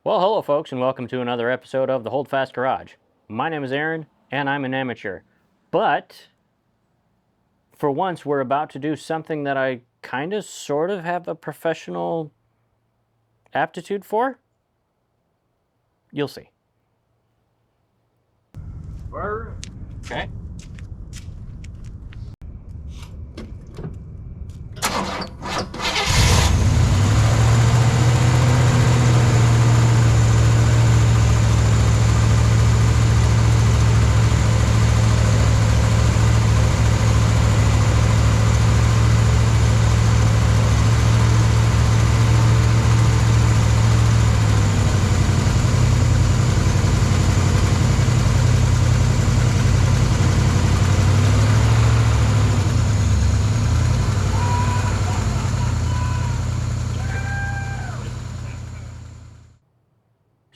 Well, hello folks, and welcome to another episode of the Hold Fast Garage. My name is Aaron, and I'm an amateur. But, for once, we're about to do something that I kind of sort of have a professional aptitude for. You'll see. Okay.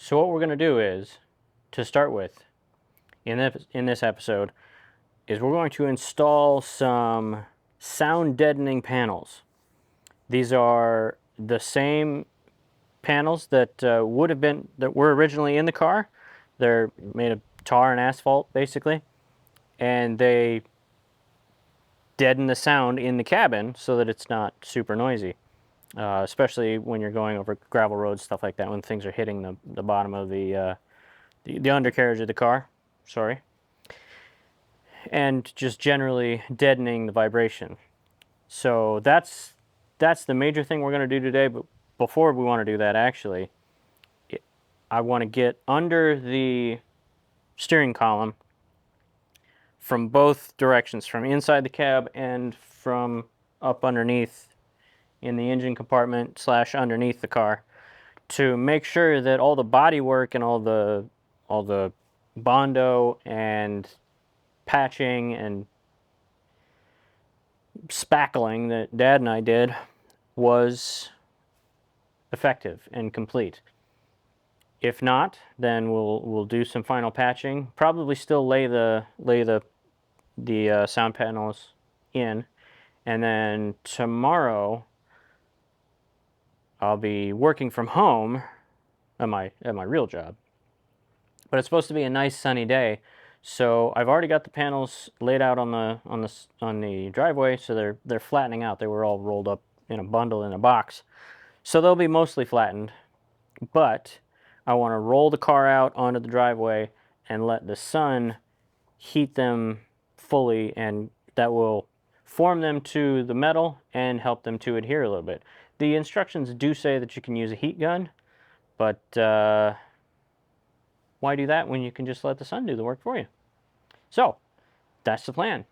So what we're going to do is, to start with, in this episode, is we're going to install some sound deadening panels. These are the same panels that were originally in the car. They're made of tar and asphalt, basically, and they deaden the sound in the cabin so that it's not super noisy. Especially when you're going over gravel roads, stuff like that, when things are hitting the bottom of the undercarriage of the car, sorry, and just generally deadening the vibration. So that's the major thing we're going to do today. But before we want to do that, actually, I want to get under the steering column from both directions, from inside the cab and from up underneath in the engine compartment / underneath the car, to make sure that all the body work and all the Bondo and patching and spackling that Dad and I did was effective and complete. If not, then we'll do some final patching. Probably still lay the sound panels in, and then tomorrow I'll be working from home at my real job. But it's supposed to be a nice sunny day, so I've already got the panels laid out on the driveway, so they're flattening out. They were all rolled up in a bundle in a box, so they'll be mostly flattened. But I want to roll the car out onto the driveway and let the sun heat them fully, and that will form them to the metal and help them to adhere a little bit. The instructions do say that you can use a heat gun, but why do that when you can just let the sun do the work for you? So that's the plan.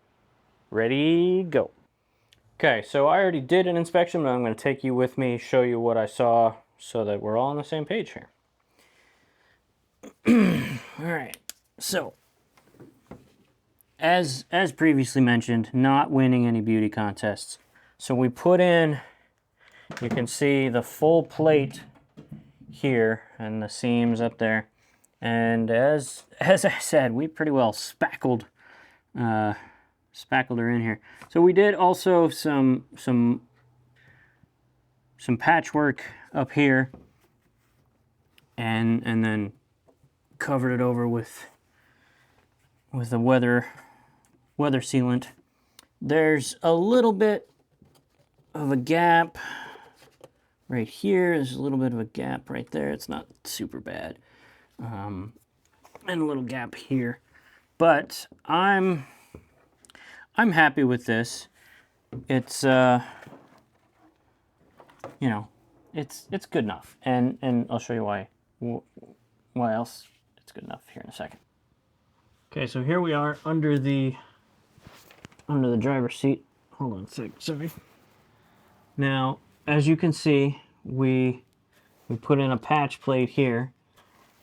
Ready, go. Okay, so I already did an inspection, but I'm going to take you with me, show you what I saw, so that we're all on the same page here. All right, so as previously mentioned, not winning any beauty contests. So we put in, you can see the full plate here and the seams up there. And as I said, we pretty well spackled her in here. So we did also some patchwork up here, and then covered it over with the weather sealant. There's a little bit of a gap right here. There's a little bit of a gap right there. It's not super bad. And a little gap here. But I'm happy with this. It's it's good enough. And I'll show you why else it's good enough here in a second. Okay, so here we are under the driver's seat. Hold on a sec, sorry. Now, as you can see, we put in a patch plate here,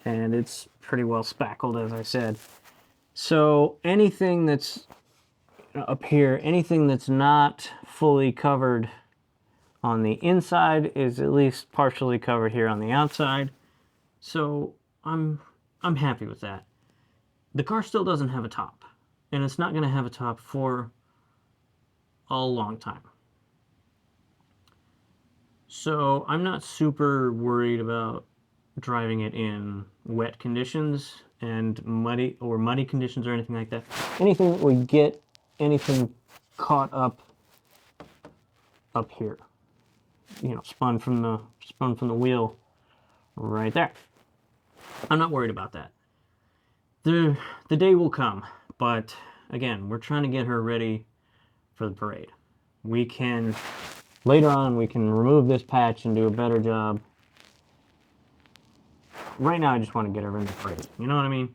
and it's pretty well spackled, as I said. So anything that's up here, anything that's not fully covered on the inside is at least partially covered here on the outside. So I'm happy with that. The car still doesn't have a top, and it's not going to have a top for a long time. So I'm not super worried about driving it in wet conditions and muddy conditions or anything like that. Anything that would get anything caught up here, you know, spun from the wheel right there. I'm not worried about that. The day will come, but again, we're trying to get her ready for the parade. We can, later on, we can remove this patch and do a better job. Right now, I just want to get her in the parade. You know what I mean?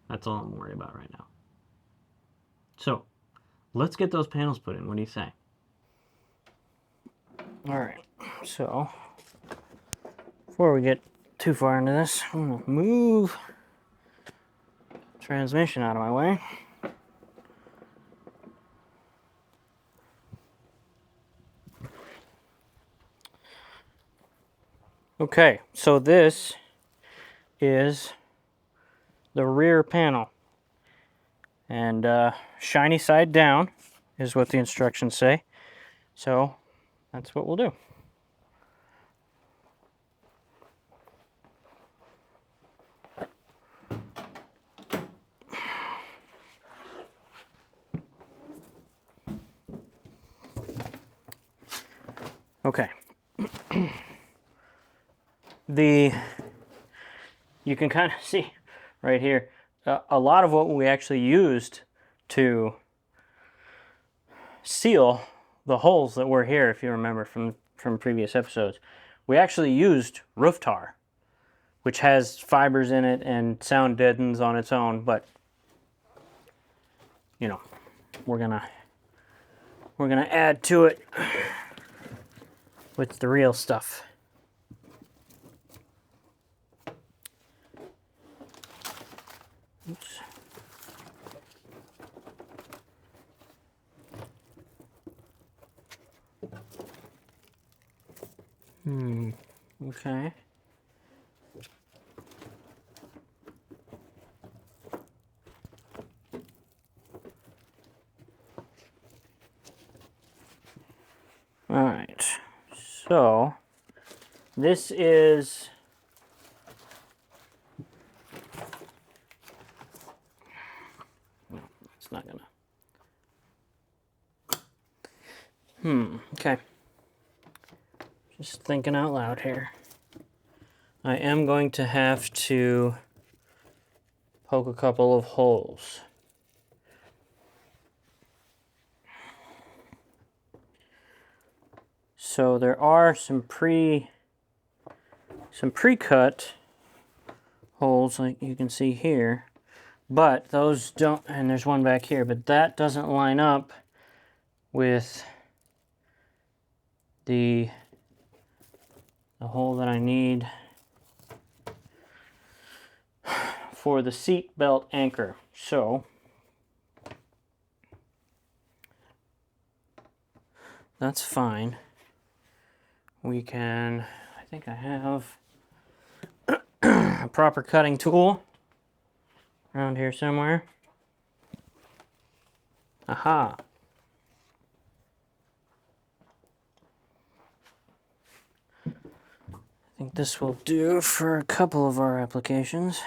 That's all I'm worried about right now. So, let's get those panels put in. What do you say? All right, so before we get too far into this, I'm going to move transmission out of my way. Okay, so this is the rear panel, and shiny side down is what the instructions say, so that's what we'll do. Okay. You can kind of see right here, a lot of what we actually used to seal the holes that were here, if you remember from previous episodes, we actually used roof tar, which has fibers in it and sound deadens on its own, but you know, we're gonna add to it with the real stuff. Oops. Okay. All right. So this is no, it's not gonna. Okay. Just thinking out loud here. I am going to have to poke a couple of holes. So there are some pre-cut holes like you can see here, but those don't, and there's one back here, but that doesn't line up with the hole that I need for the seat belt anchor. So that's fine. We can, I think I have a proper cutting tool around here somewhere. Aha. I think this will do for a couple of our applications.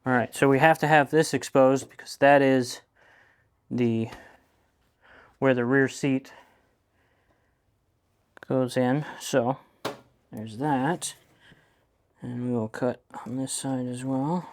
All right, so we have to have this exposed because that is where the rear seat goes in. So there's that. And we will cut on this side as well.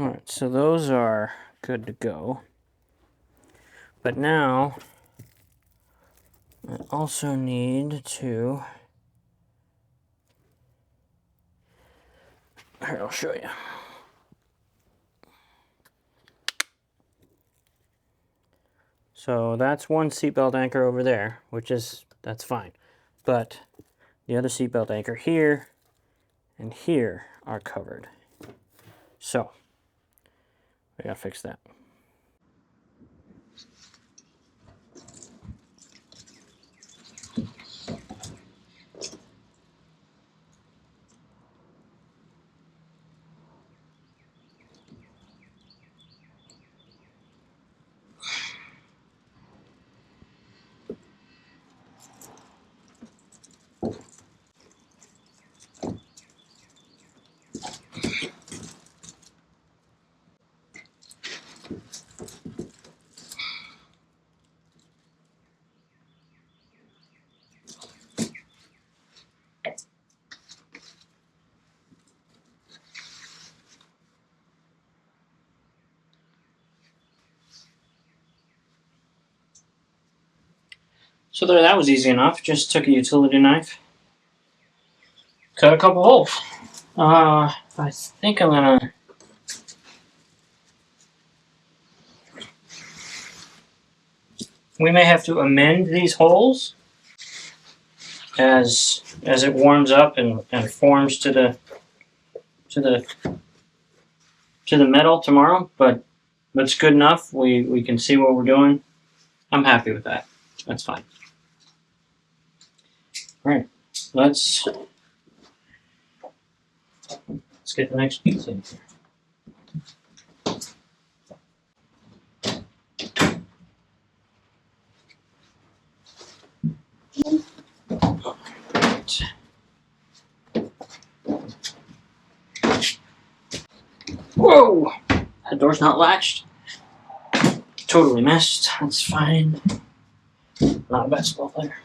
All right, so those are good to go. But now I also need to, here, I'll show you. So that's one seatbelt anchor over there, that's fine. But the other seatbelt anchor here and here are covered. So we gotta fix that. So there, that was easy enough. Just took a utility knife, cut a couple holes. I think I'm gonna. We may have to amend these holes as it warms up and forms to the metal tomorrow, but that's good enough. We can see what we're doing. I'm happy with that. That's fine. All right, let's get the next piece in here. Whoa! That door's not latched. Totally missed. That's fine. Not a basketball player.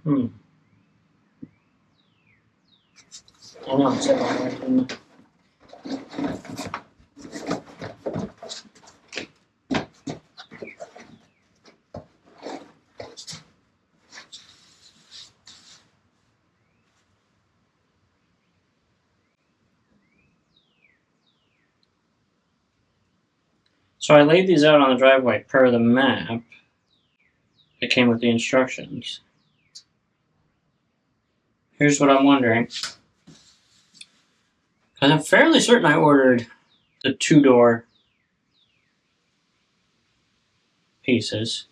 Hmm. I know it's right. So I laid these out on the driveway per the map that came with the instructions. Here's what I'm wondering. Because I'm fairly certain I ordered the 2-door pieces.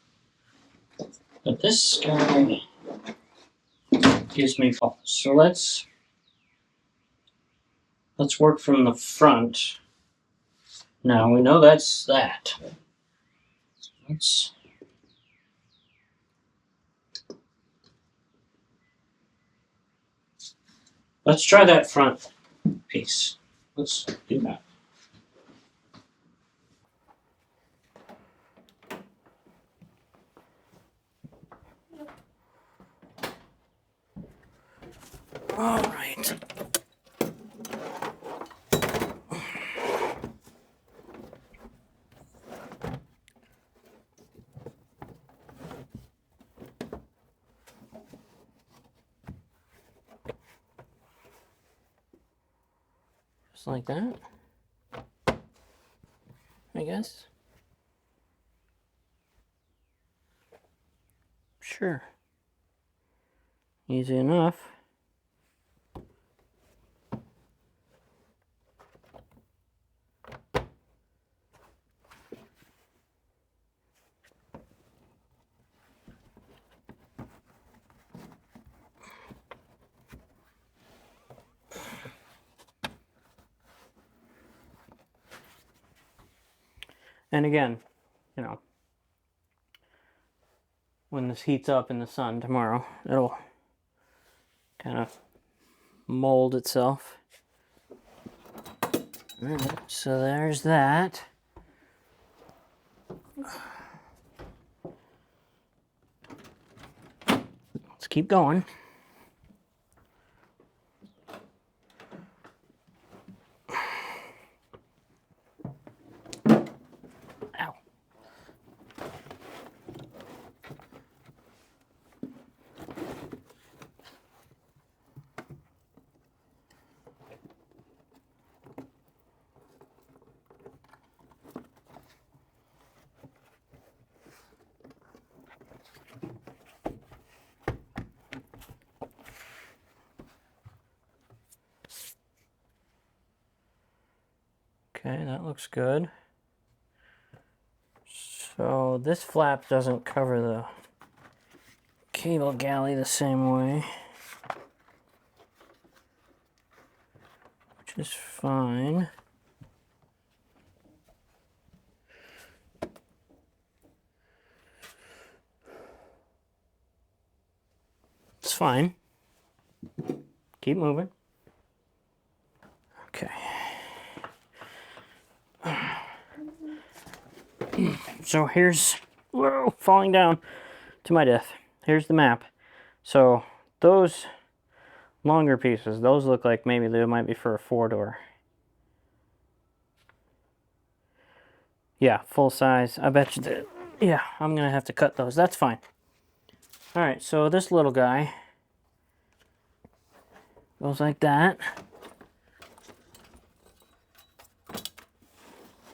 But this guy gives me pause. So let's work from the front. Now we know that's that. Let's try that front piece. Let's do that. All right. Just like that, I guess. Sure. Easy enough. And again, you know, when this heats up in the sun tomorrow, it'll kind of mold itself. All right, so there's that. Let's keep going. Ow. Okay, that looks good. So this flap doesn't cover the cable galley the same way, which is fine. It's fine. Keep moving. Okay. So here's, whoa, falling down to my death. Here's the map. So those longer pieces, those look like maybe they might be for a 4-door. Yeah, full size. I bet you that. Yeah, I'm gonna have to cut those. That's fine. All right, so this little guy goes like that.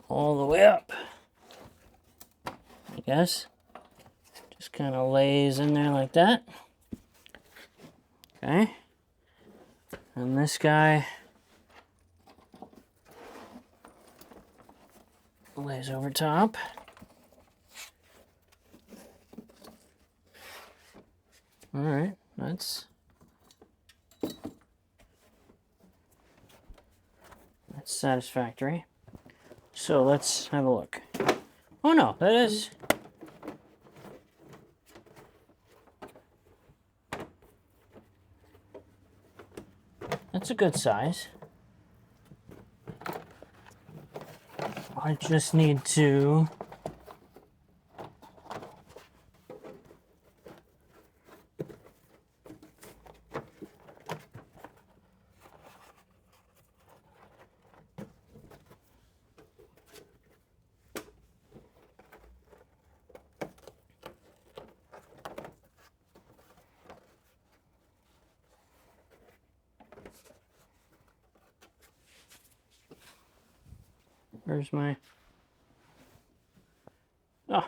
All the way up. I guess. Just kind of lays in there like that. Okay. And this guy lays over top. All right, that's satisfactory. So let's have a look. Oh no, that's a good size. I just need to where's my... Oh.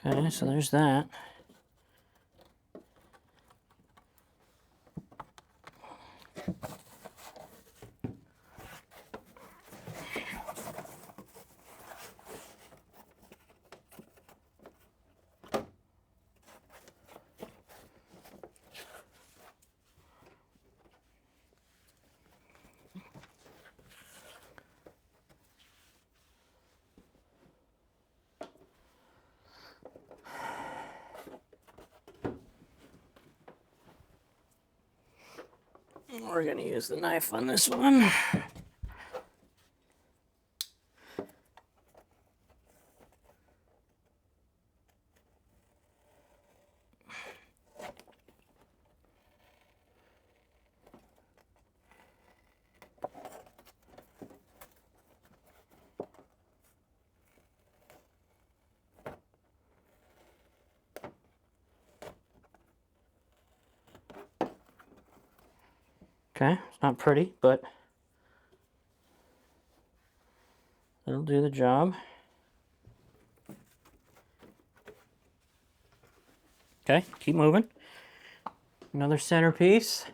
Okay, so there's that. We're gonna use the knife on this one. Okay, it's not pretty, but it'll do the job. Okay, keep moving. Another centerpiece.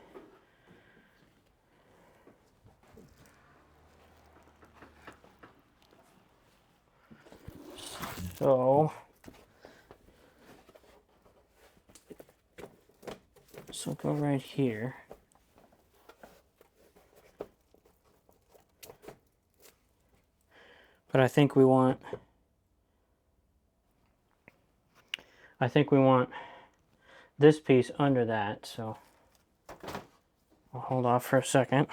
So this will go right here. But I think we want this piece under that, so I'll hold off for a second.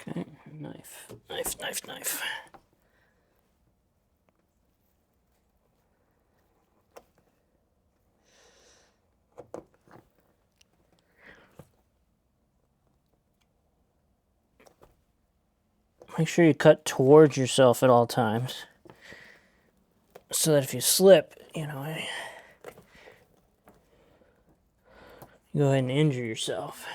Okay, knife. Make sure you cut towards yourself at all times, so that if you slip, you know, you go ahead and injure yourself.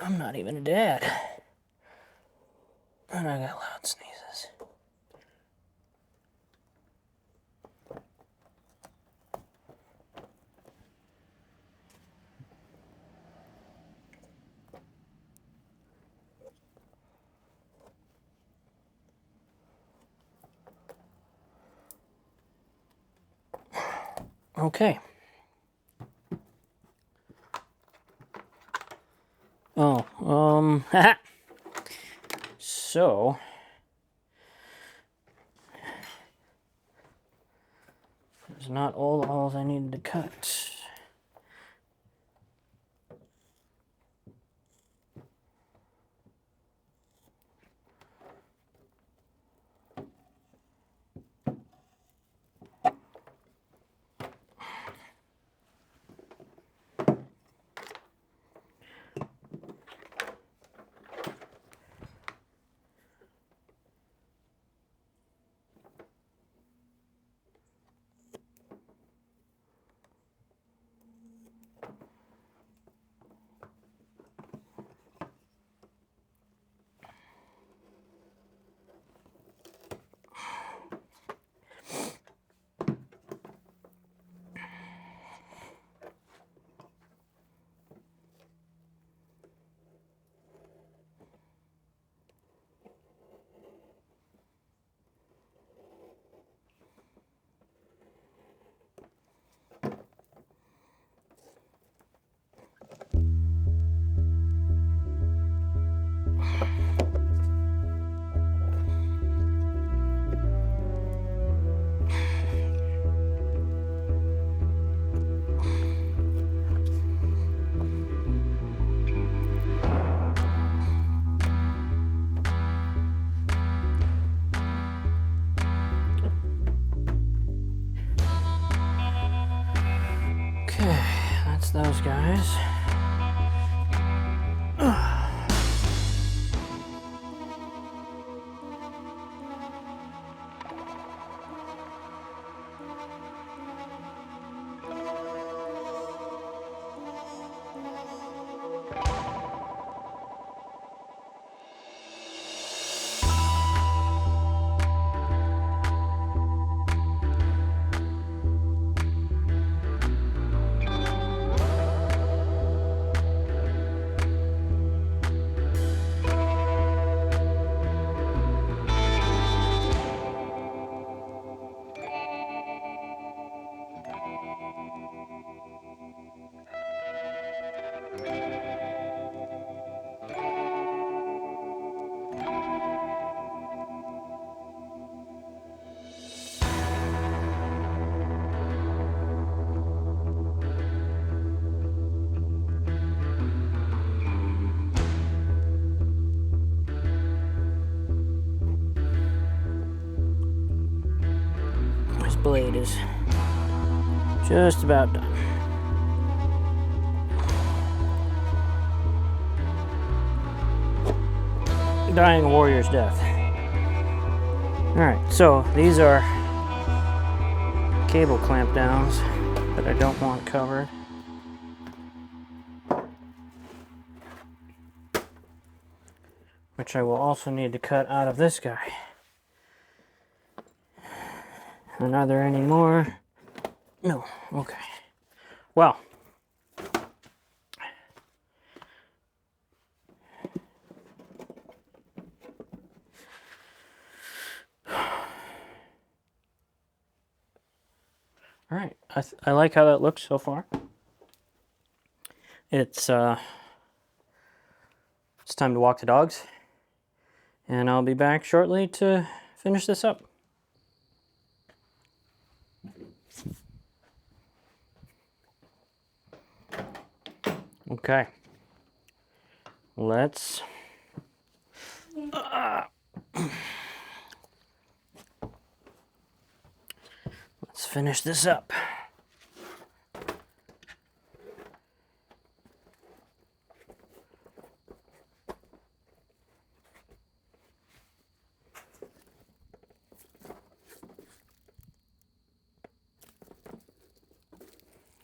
I'm not even a dad. And I got loud sneezes. Okay. Oh, so there's not all the holes I needed to cut. Okay, that's those guys. blade is just about done. Dying a warrior's death. Alright, so these are cable clamp downs that I don't want covered. Which I will also need to cut out of this guy. And are there any more? No, okay. Well, all right, I like how that looks so far. It's time to walk the dogs, and I'll be back shortly to finish this up. Okay, let's finish this up.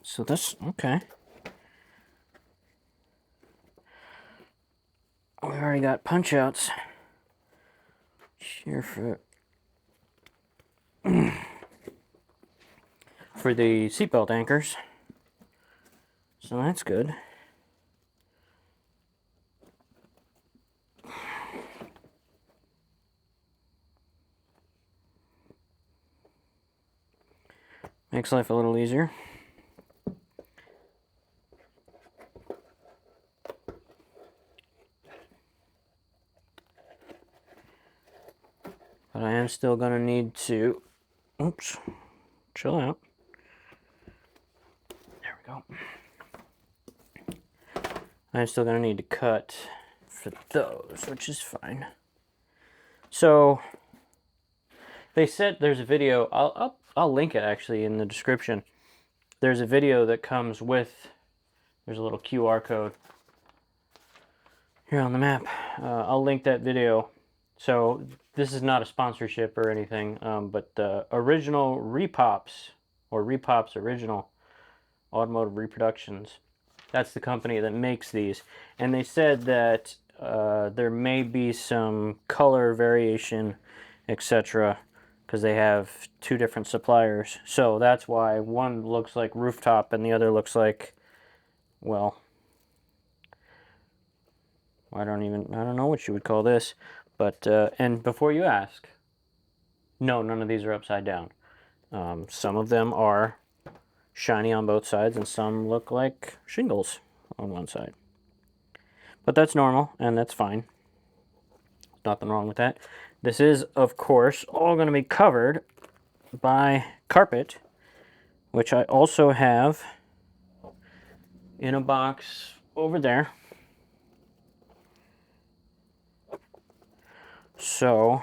So this, okay. We already got punch outs here for the seatbelt anchors. So that's good. Makes life a little easier. But I am still going to need to, oops, chill out. There we go. I'm still going to need to cut for those, which is fine. So they said there's a video, I'll link it actually in the description. There's a video that comes with, there's a little QR code here on the map. I'll link that video. So this is not a sponsorship or anything, but the original Repops, or Repops Original Automotive Reproductions, that's the company that makes these. And they said that there may be some color variation, etc., because they have two different suppliers. So that's why one looks like rooftop and the other looks like, well, I don't know what you would call this. But, and before you ask, no, none of these are upside down. Some of them are shiny on both sides, and some look like shingles on one side. But that's normal, and that's fine. Nothing wrong with that. This is, of course, all going to be covered by carpet, which I also have in a box over there. So,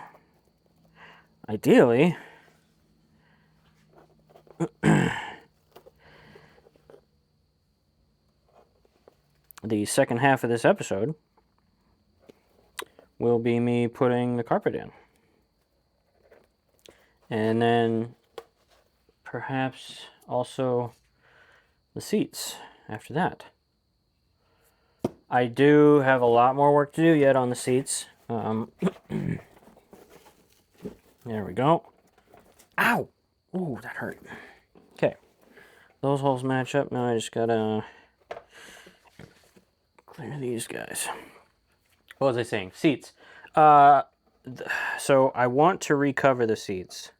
ideally, the second half of this episode will be me putting the carpet in. And then perhaps also the seats after that. I do have a lot more work to do yet on the seats. There we go. Ow! Ooh, that hurt. Okay. Those holes match up. Now I just gotta clear these guys. What was I saying? Seats. So I want to recover the seats.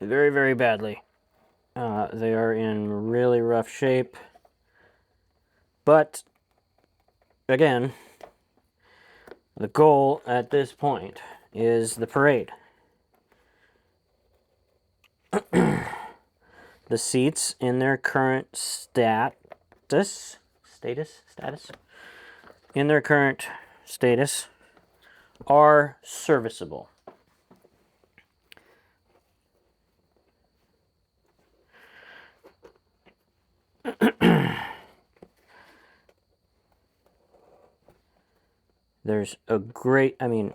Very, very badly. They are in really rough shape. But, again, the goal at this point is the parade. The seats in their current status, in their current status are serviceable. There's a great, I mean,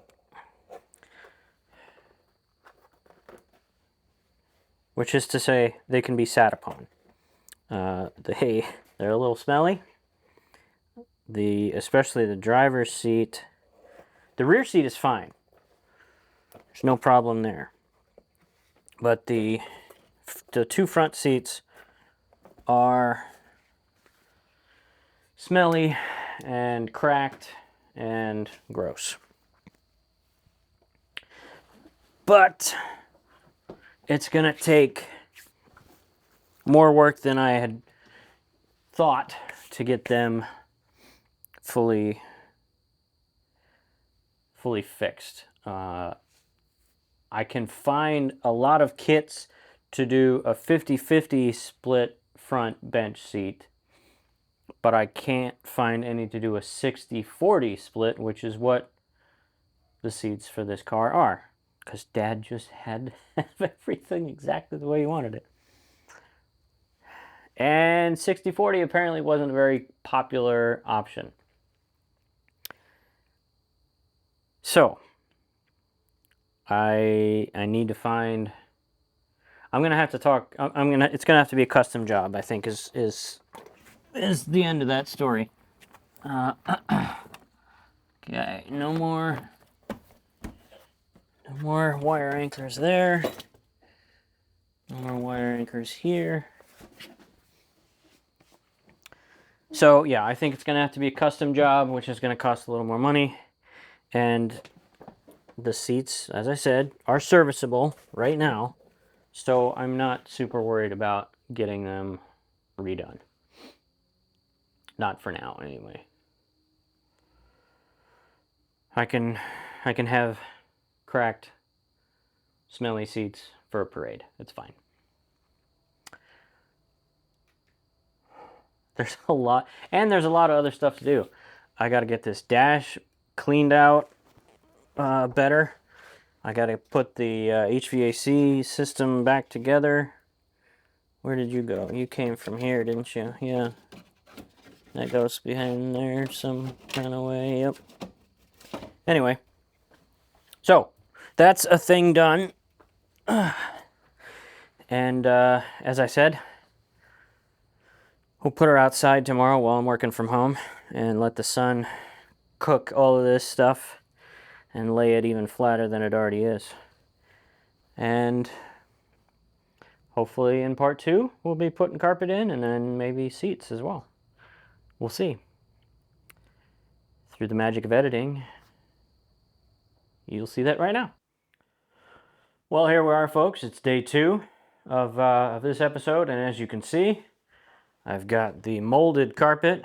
which is to say they can be sat upon. They're a little smelly. Especially the driver's seat. The rear seat is fine. There's no problem there. But the two front seats are smelly and cracked and gross. But it's gonna take more work than I had thought to get them fully fixed. I can find a lot of kits to do a 50-50 split front bench seat, but I can't find any to do a 60-40 split, which is what the seats for this car are, because Dad just had to have everything exactly the way he wanted it. And 60-40 apparently wasn't a very popular option. So I need to find. I'm gonna have to talk. It's gonna have to be a custom job, I think, is the end of that story. Okay, no more wire anchors there. No more wire anchors here. So yeah, I think it's gonna have to be a custom job, which is gonna cost a little more money. And the seats, as I said, are serviceable right now, so I'm not super worried about getting them redone. Not for now, anyway. I can have cracked, smelly seats for a parade. It's fine. There's a lot, and there's a lot of other stuff to do. I got to get this dash cleaned out better. I got to put the HVAC system back together. Where did you go? You came from here, didn't you? Yeah. That goes behind there some kind of way. Yep. Anyway. So, that's a thing done. And as I said, we'll put her outside tomorrow while I'm working from home and let the sun cook all of this stuff and lay it even flatter than it already is. And hopefully in part 2, we'll be putting carpet in and then maybe seats as well. We'll see. Through the magic of editing, you'll see that right now. Well, here we are, folks. It's day 2 of this episode, and as you can see, I've got the molded carpet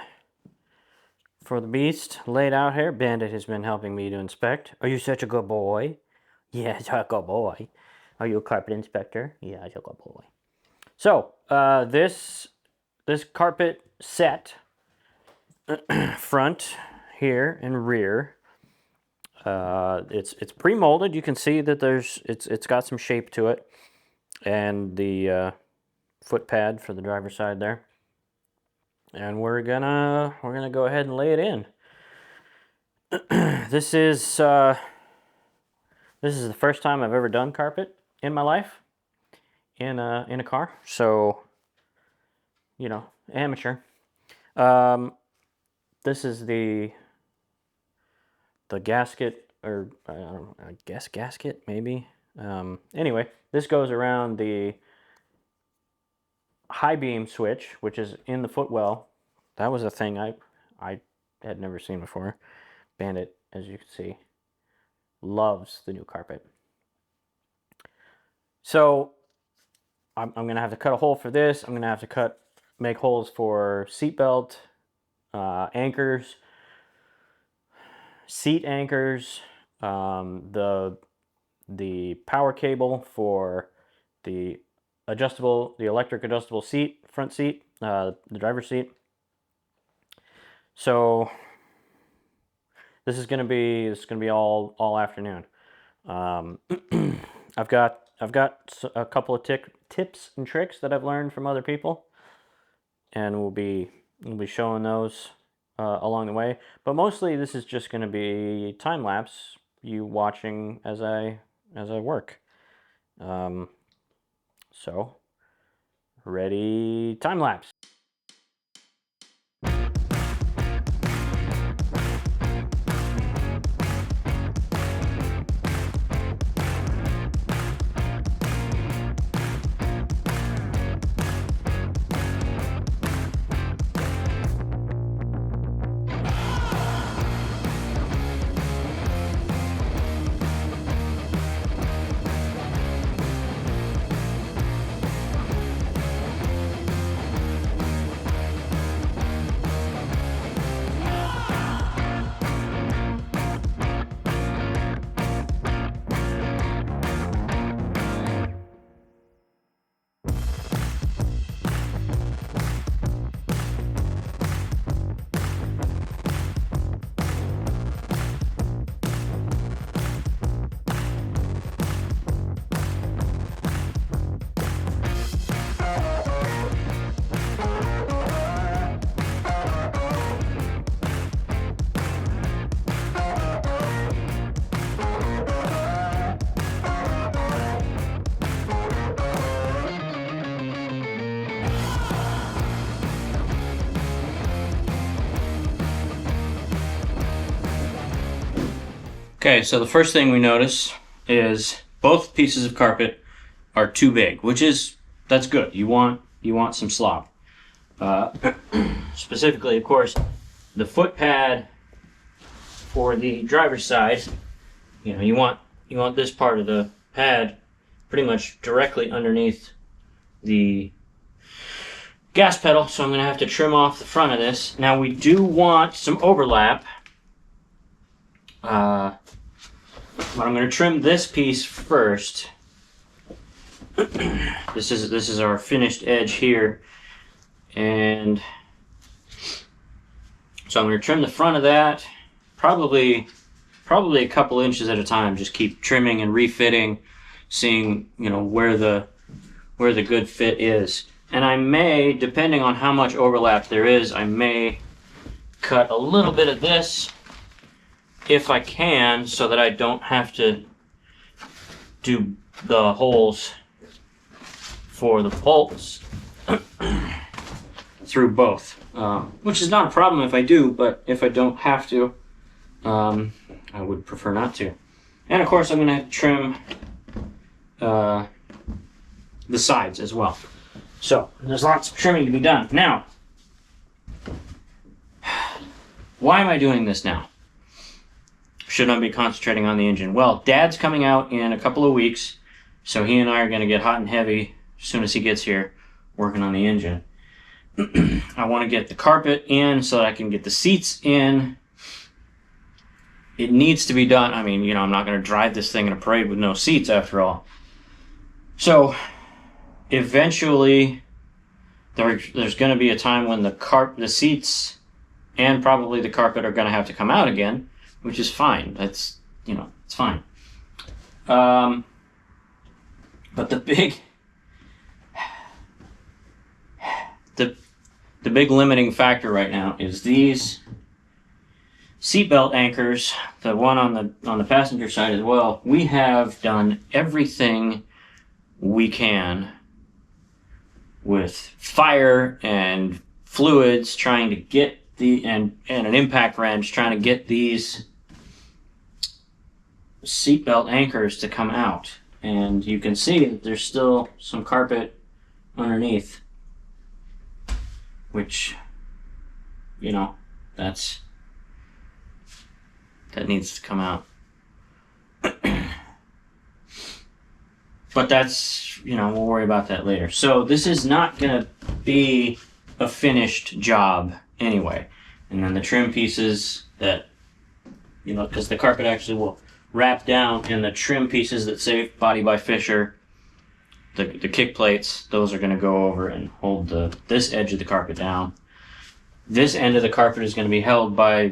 for the beast laid out here. Bandit has been helping me to inspect. Are you such a good boy? Yes, a good boy. Are you a carpet inspector? Yeah, a good boy. So, this carpet set, front here and rear, it's pre-molded. You can see that it's got some shape to it, and the foot pad for the driver's side there. And we're gonna go ahead and lay it in. This is the first time I've ever done carpet in my life in a car, so you know, amateur. This is the gasket, or I guess gasket maybe. Anyway, this goes around the high beam switch, which is in the footwell. That was a thing I had never seen before. Bandit, as you can see, loves the new carpet. So I'm gonna have to cut a hole for this. I'm gonna have to make holes for seatbelt anchors, seat anchors, the power cable for the electric adjustable seat, front seat, the driver's seat. So this is gonna be all afternoon. I've got a couple of tips and tricks that I've learned from other people. and we'll be showing those along the way. But mostly this is just going to be time lapse, you watching as I work. So ready, time lapse. Okay, so the first thing we notice is both pieces of carpet are too big, that's good. You want some slop. Specifically, of course, the foot pad for the driver's side. You want this part of the pad pretty much directly underneath the gas pedal. So I'm going to have to trim off the front of this. Now we do want some overlap. But I'm going to trim this piece first. This is our finished edge here, and so I'm going to trim the front of that, probably a couple inches at a time. Just keep trimming and refitting, seeing where the good fit is. And I may, depending on how much overlap there is, I may cut a little bit of this if I can, so that I don't have to do the holes for the bolts through both, which is not a problem if I do, but if I don't have to, I would prefer not to. And of course I'm going to have to trim the sides as well. So there's lots of trimming to be done. Now, why am I doing this now? Should I be concentrating on the engine? Well, Dad's coming out in a couple of weeks, so he and I are going to get hot and heavy as soon as he gets here, working on the engine. I want to get the carpet in so that I can get the seats in. It needs to be done. I mean, I'm not going to drive this thing in a parade with no seats after all. So, eventually, there's going to be a time when the seats and probably the carpet are going to have to come out again, which is fine. That's, it's fine. But the big limiting factor right now is these seatbelt anchors, the one on the passenger side as well. We have done everything we can with fire and fluids trying to get and an impact wrench trying to get these seatbelt anchors to come out, and you can see that there's still some carpet underneath, which that needs to come out. But that's, we'll worry about that later. So this is not going to be a finished job anyway. And then the trim pieces that, because the carpet actually will wrap down, and the trim pieces that say Body by Fisher, the kick plates, those are going to go over and hold this edge of the carpet down. This end of the carpet is going to be held by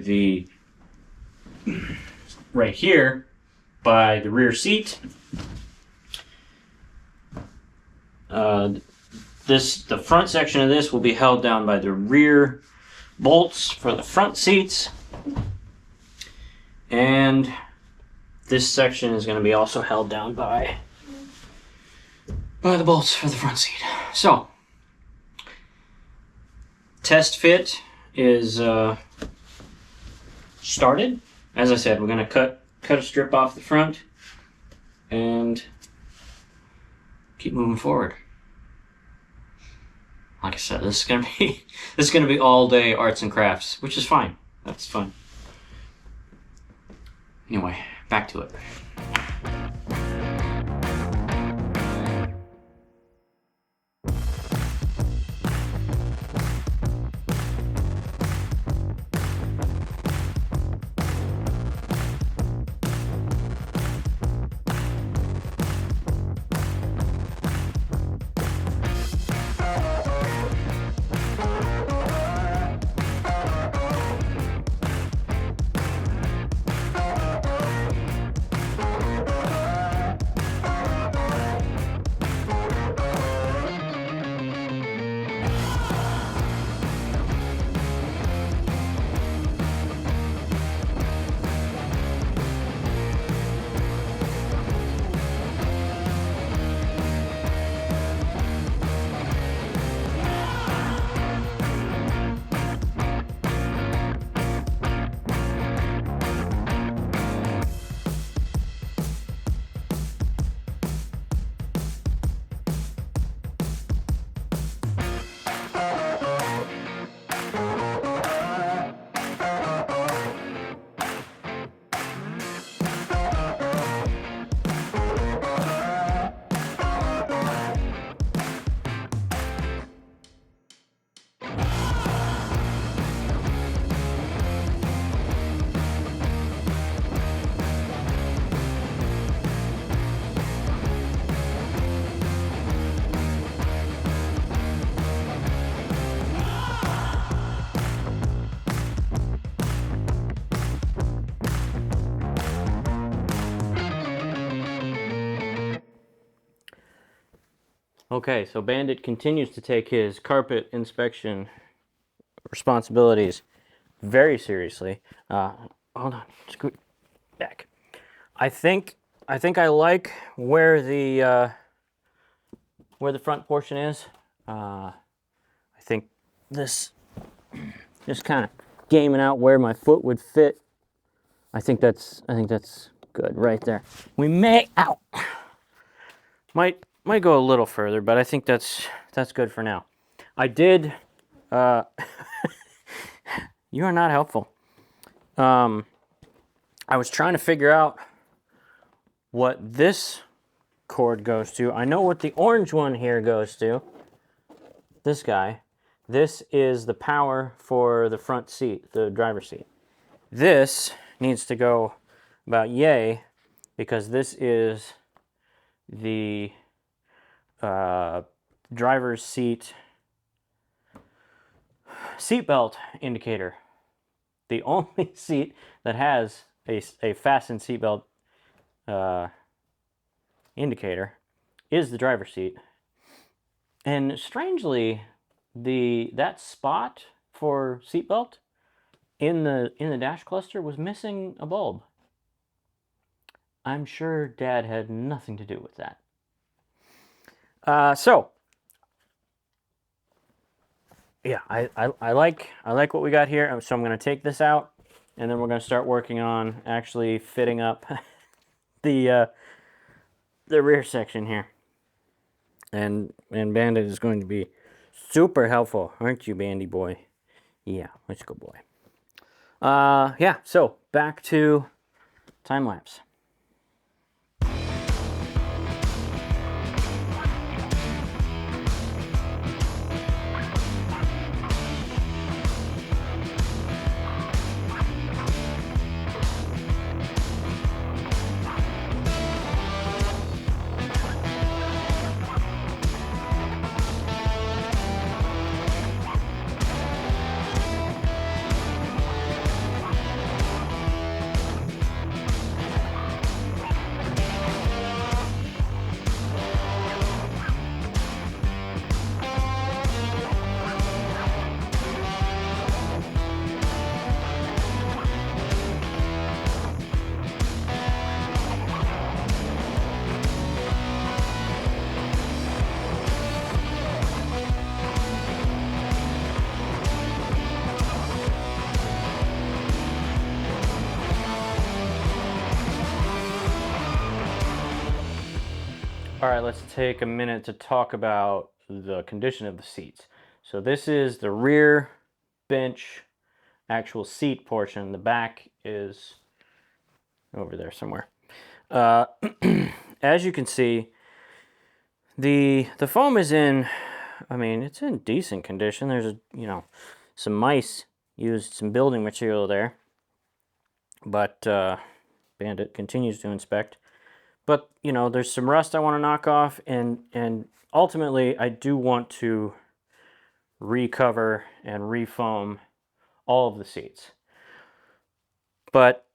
right here, by the rear seat. the front section of this will be held down by the rear bolts for the front seats, and this section is going to be also held down by the bolts for the front seat. So, test fit is started. As I said, we're going to cut a strip off the front and keep moving forward. Like I said, this is gonna be all day arts and crafts, which is fine. That's fun. Anyway, back to it. Okay, so Bandit continues to take his carpet inspection responsibilities very seriously. Hold on, scoot back. I think I like where the front portion is. I think this just kind of gaming out where my foot would fit. I think that's good right there. We may might go a little further, but I think that's good for now. I did. You are not helpful. I was trying to figure out what this cord goes to. I know what the orange one here goes to. This guy. This is the power for the front seat, the driver's seat. This needs to go about yay, because this is the driver's seatbelt indicator. The only seat that has a fastened seatbelt indicator is the driver's seat. And strangely, that spot for seatbelt in the dash cluster was missing a bulb. I'm sure Dad had nothing to do with that. So yeah, I like what we got here. So I'm going to take this out, and then we're going to start working on actually fitting up the rear section here. And Bandit is going to be super helpful, aren't you, Bandy boy? Yeah, let's go, boy. Yeah, so back to time lapse. All right, let's take a minute to talk about the condition of the seats. So this is the rear bench actual seat portion. The back is over there somewhere. As you can see, the foam is in, I mean, it's in decent condition. There's some mice used some building material there, but Bandit continues to inspect. But there's some rust I want to knock off, and ultimately I do want to recover and refoam all of the seats. But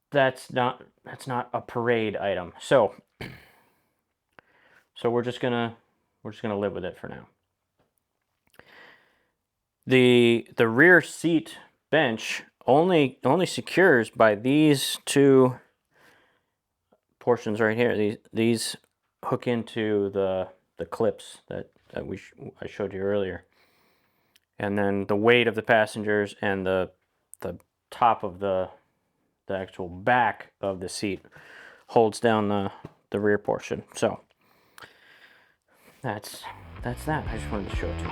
that's not a parade item. So we're just gonna live with it for now. The rear seat bench only secures by these two portions right here. These hook into the clips that I showed you earlier, and then the weight of the passengers and the top of the actual back of the seat holds down the rear portion. So that's that. I just wanted to show it to you.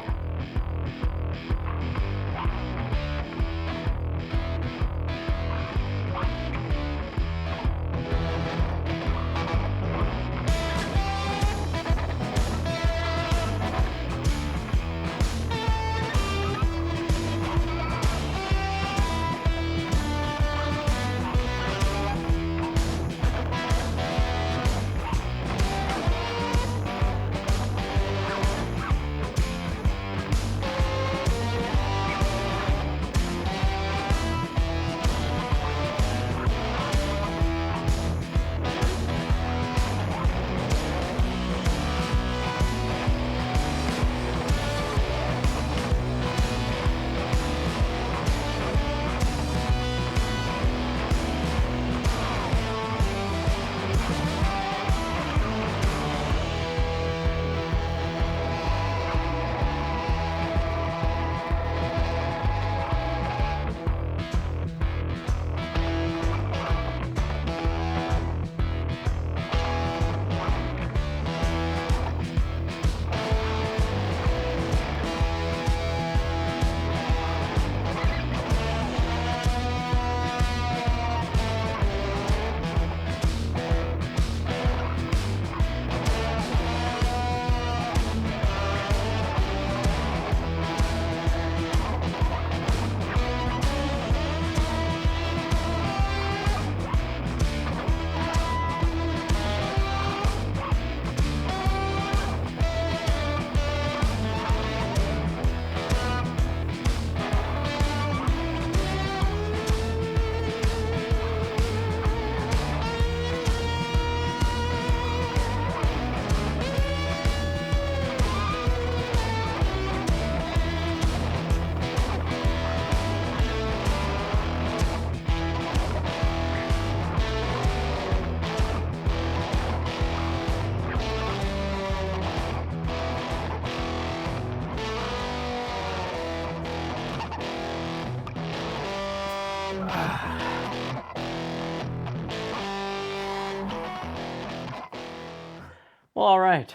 Well, all right.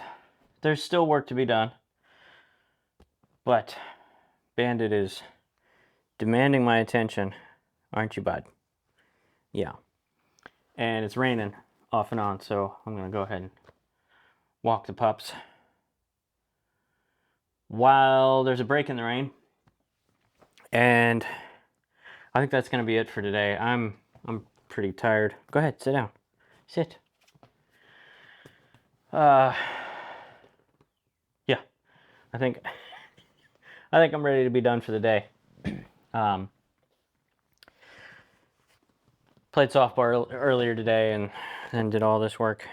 There's still work to be done, but Bandit is demanding my attention, aren't you, bud? Yeah. And it's raining off and on, so I'm gonna go ahead and walk the pups while there's a break in the rain. And I think that's gonna be it for today. I'm pretty tired. Go ahead, sit down. Sit. Yeah. I think I'm ready to be done for the day. Played softball earlier today and then did all this work.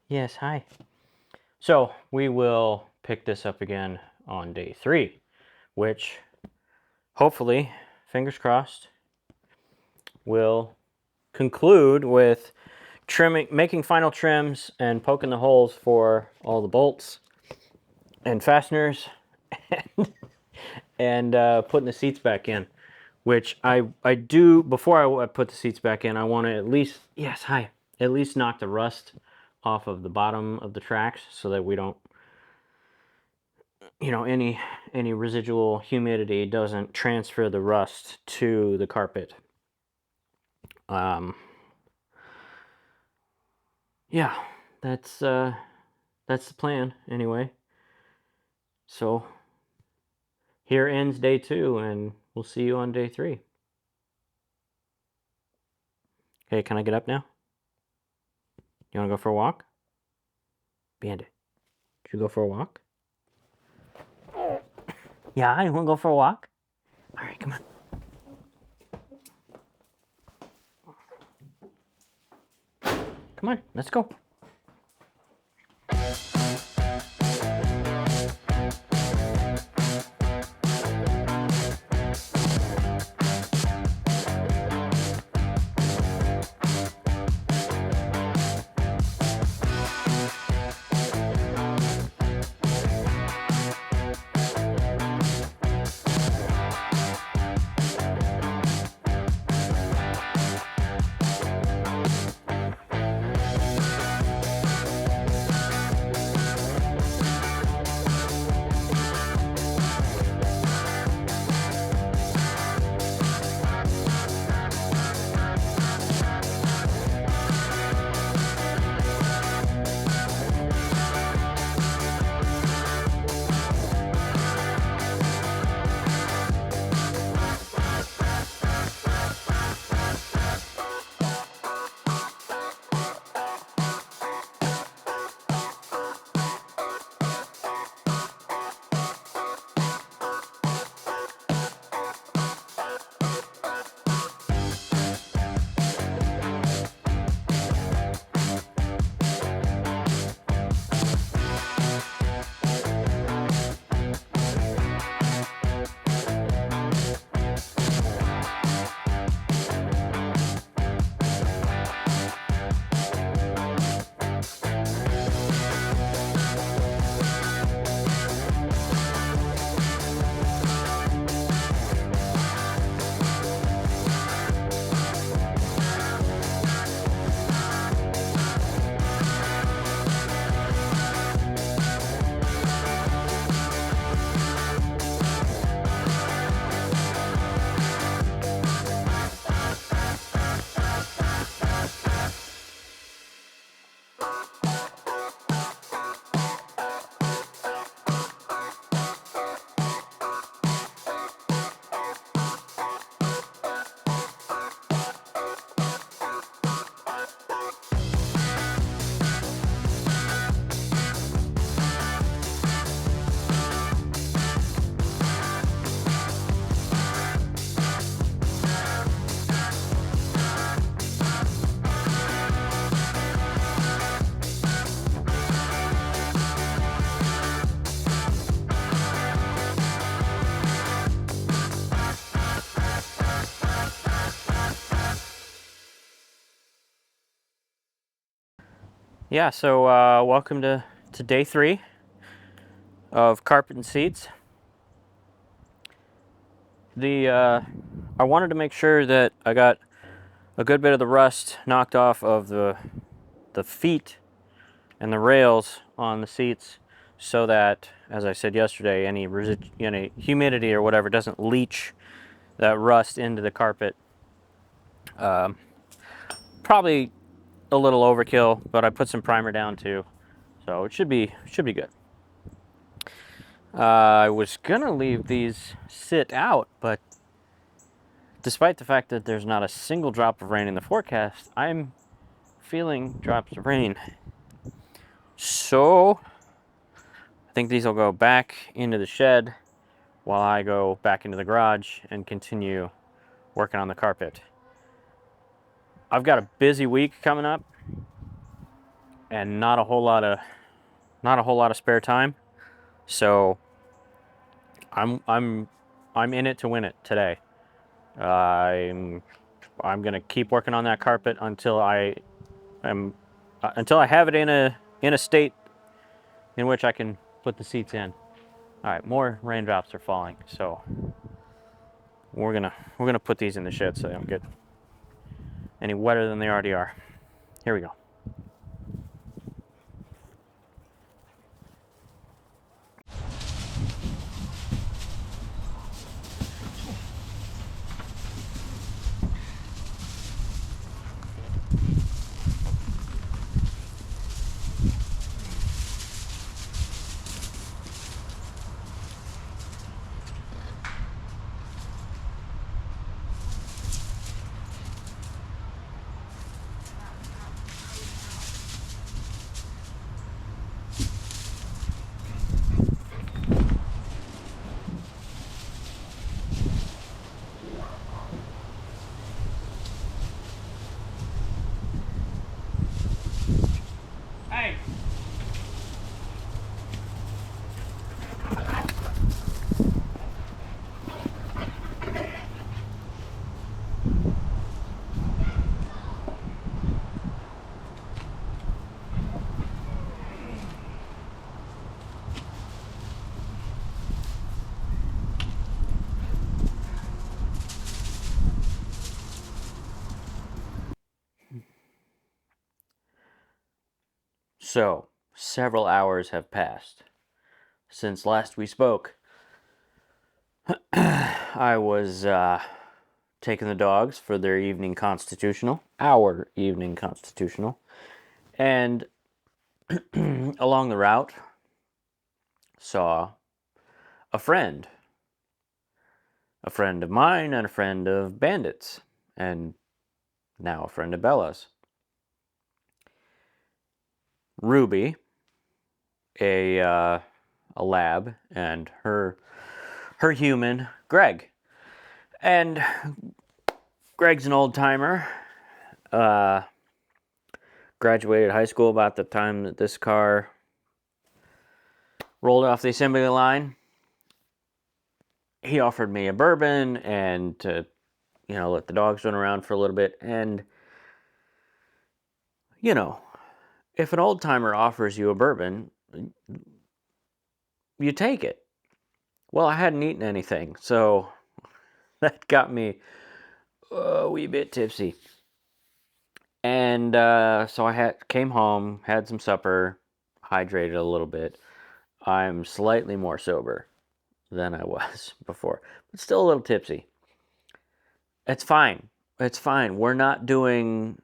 Yes, hi. So we will pick this up again on day 3, which hopefully, fingers crossed, will conclude with making final trims and poking the holes for all the bolts and fasteners and putting the seats back in, which I do, before I put the seats back in, I want to at least, yes, hi, at least knock the rust off of the bottom of the tracks so that we don't, any residual humidity doesn't transfer the rust to the carpet. Yeah, that's the plan anyway. So here ends day 2, and we'll see you on day 3. Okay, can I get up now? You want to go for a walk? Bandit, should we go for a walk? Yeah, you want to go for a walk? All right, come on. Come on, let's go. Yeah, so welcome to day 3 of carpet and seats. I wanted to make sure that I got a good bit of the rust knocked off of the feet and the rails on the seats, so that, as I said yesterday, any humidity or whatever doesn't leach that rust into the carpet. Probably a little overkill, but I put some primer down too, so it should be good. I was gonna leave these sit out, but despite the fact that there's not a single drop of rain in the forecast, I'm feeling drops of rain. So I think these will go back into the shed while I go back into the garage and continue working on the carpet. I've got a busy week coming up and not a whole lot of spare time. So I'm in it to win it today. I'm gonna keep working on that carpet until I have it in a state in which I can put the seats in. All right, more raindrops are falling, so we're gonna put these in the shed so they don't get any wetter than they already are. Here we go. So, several hours have passed since last we spoke. I was taking the dogs for their evening constitutional, our evening constitutional, and along the route saw a friend of mine and a friend of Bandit's, and now a friend of Bella's. Ruby, a lab, and her human, Greg. And Greg's an old timer. Graduated high school about the time that this car rolled off the assembly line. He offered me a bourbon and to, let the dogs run around for a little bit. And, if an old timer offers you a bourbon, you take it. Well, I hadn't eaten anything, so that got me a wee bit tipsy. And so I came home, had some supper, hydrated a little bit. I'm slightly more sober than I was before, but still a little tipsy. It's fine. It's fine. We're not doing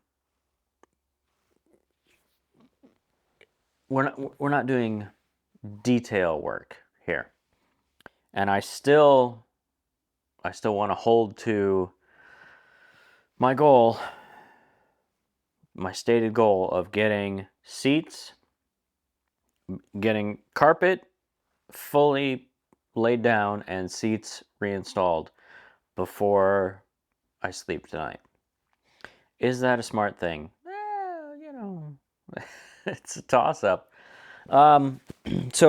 detail work here. And I still want to hold to my goal, my stated goal of getting seats, getting carpet fully laid down and seats reinstalled before I sleep tonight. Is that a smart thing? Well, it's a toss-up. So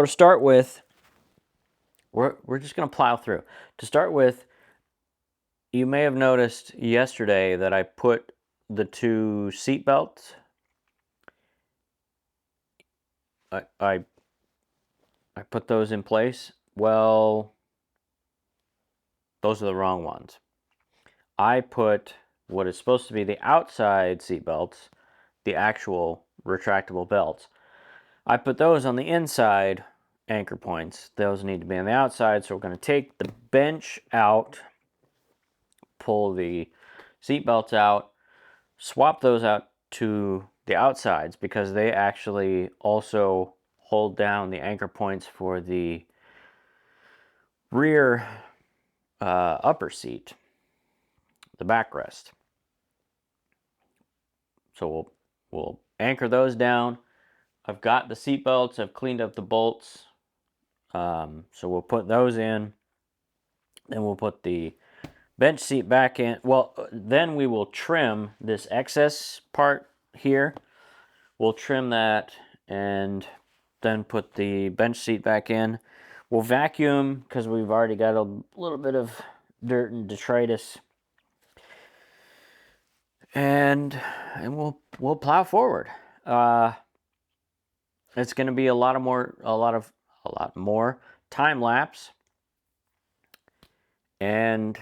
to start with, we're just going to plow through. To start with, you may have noticed yesterday that I put the two seat belts. I put those in place. Well, those are the wrong ones. I put what is supposed to be the outside seat belts, the actual retractable belts. I put those on the inside anchor points. Those need to be on the outside, so we're going to take the bench out, pull the seat belts out, swap those out to the outsides because they actually also hold down the anchor points for the rear upper seat, the backrest. So we'll anchor those down. I've got the seat belts. I've cleaned up the bolts. So we'll put those in. Then we'll put the bench seat back in. Well, then we will trim this excess part here. We'll trim that and then put the bench seat back in. We'll vacuum because we've already got a little bit of dirt and detritus. And we'll plow forward. It's going to be a lot more time lapse, and